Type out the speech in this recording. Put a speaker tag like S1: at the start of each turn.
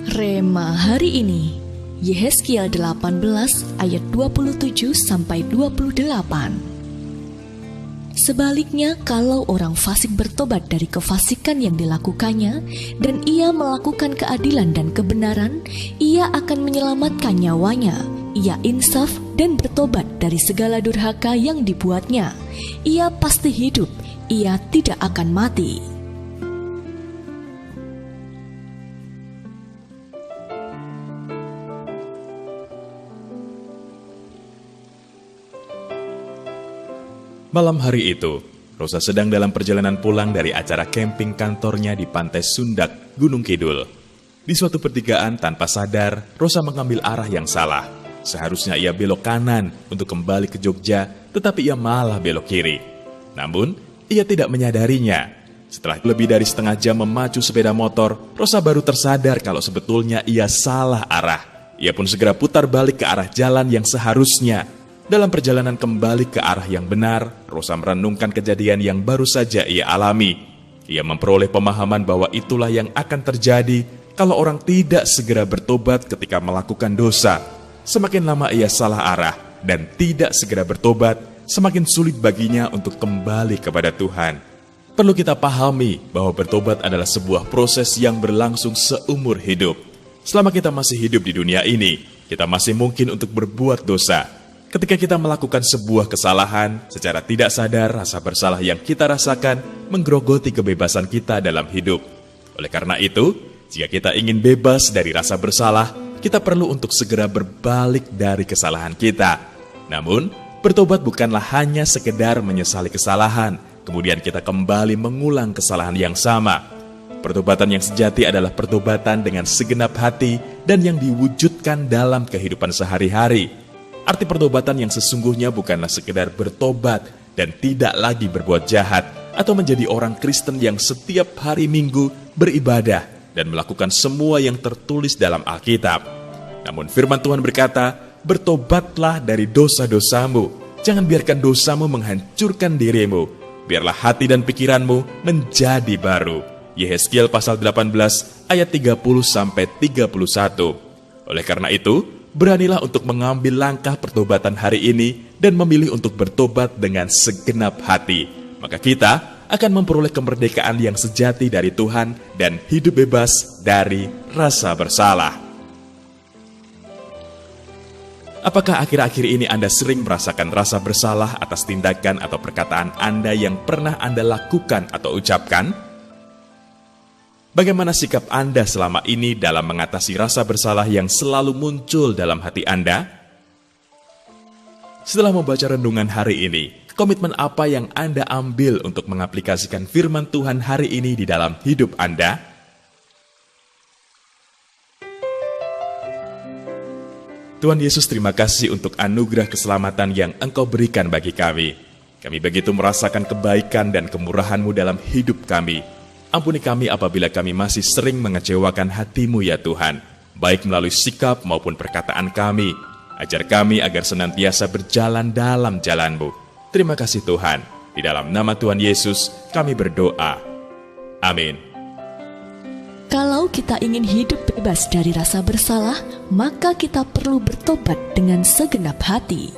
S1: Rema hari ini, Yehezkiel 18 ayat 27-28. Sebaliknya, kalau orang fasik bertobat dari kefasikan yang dilakukannya dan ia melakukan keadilan dan kebenaran, ia akan menyelamatkan nyawanya. Ia insaf dan bertobat dari segala durhaka yang dibuatnya. Ia pasti hidup, ia tidak akan mati.
S2: Malam hari itu, Rosa sedang dalam perjalanan pulang dari acara camping kantornya di Pantai Sundak, Gunung Kidul. Di suatu pertigaan tanpa sadar, Rosa mengambil arah yang salah. Seharusnya ia belok kanan untuk kembali ke Jogja, tetapi ia malah belok kiri. Namun, ia tidak menyadarinya. Setelah lebih dari setengah jam memacu sepeda motor, Rosa baru tersadar kalau sebetulnya ia salah arah. Ia pun segera putar balik ke arah jalan yang seharusnya. Dalam perjalanan kembali ke arah yang benar, Rosa merenungkan kejadian yang baru saja ia alami. Ia memperoleh pemahaman bahwa itulah yang akan terjadi kalau orang tidak segera bertobat ketika melakukan dosa. Semakin lama ia salah arah dan tidak segera bertobat, semakin sulit baginya untuk kembali kepada Tuhan. Perlu kita pahami bahwa bertobat adalah sebuah proses yang berlangsung seumur hidup. Selama kita masih hidup di dunia ini, kita masih mungkin untuk berbuat dosa. Ketika kita melakukan sebuah kesalahan, secara tidak sadar rasa bersalah yang kita rasakan menggerogoti kebebasan kita dalam hidup. Oleh karena itu, jika kita ingin bebas dari rasa bersalah, kita perlu untuk segera berbalik dari kesalahan kita. Namun, bertobat bukanlah hanya sekedar menyesali kesalahan, kemudian kita kembali mengulang kesalahan yang sama. Pertobatan yang sejati adalah pertobatan dengan segenap hati dan yang diwujudkan dalam kehidupan sehari-hari. Arti pertobatan yang sesungguhnya bukanlah sekedar bertobat dan tidak lagi berbuat jahat atau menjadi orang Kristen yang setiap hari Minggu beribadah dan melakukan semua yang tertulis dalam Alkitab. Namun firman Tuhan berkata, bertobatlah dari dosa-dosamu. Jangan biarkan dosamu menghancurkan dirimu. Biarlah hati dan pikiranmu menjadi baru. Yehezkiel pasal 18 ayat 30-31. Oleh karena itu, beranilah untuk mengambil langkah pertobatan hari ini dan memilih untuk bertobat dengan segenap hati. Maka kita akan memperoleh kemerdekaan yang sejati dari Tuhan dan hidup bebas dari rasa bersalah. Apakah akhir-akhir ini Anda sering merasakan rasa bersalah atas tindakan atau perkataan Anda yang pernah Anda lakukan atau ucapkan? Bagaimana sikap Anda selama ini dalam mengatasi rasa bersalah yang selalu muncul dalam hati Anda? Setelah membaca renungan hari ini, komitmen apa yang Anda ambil untuk mengaplikasikan firman Tuhan hari ini di dalam hidup Anda? Tuhan Yesus, terima kasih untuk anugerah keselamatan yang Engkau berikan bagi kami. Kami begitu merasakan kebaikan dan kemurahan-Mu dalam hidup kami. Ampuni kami apabila kami masih sering mengecewakan hati-Mu ya Tuhan, baik melalui sikap maupun perkataan kami. Ajar kami agar senantiasa berjalan dalam jalan-Mu. Terima kasih Tuhan. Di dalam nama Tuhan Yesus kami berdoa. Amin.
S1: Kalau kita ingin hidup bebas dari rasa bersalah, maka kita perlu bertobat dengan segenap hati.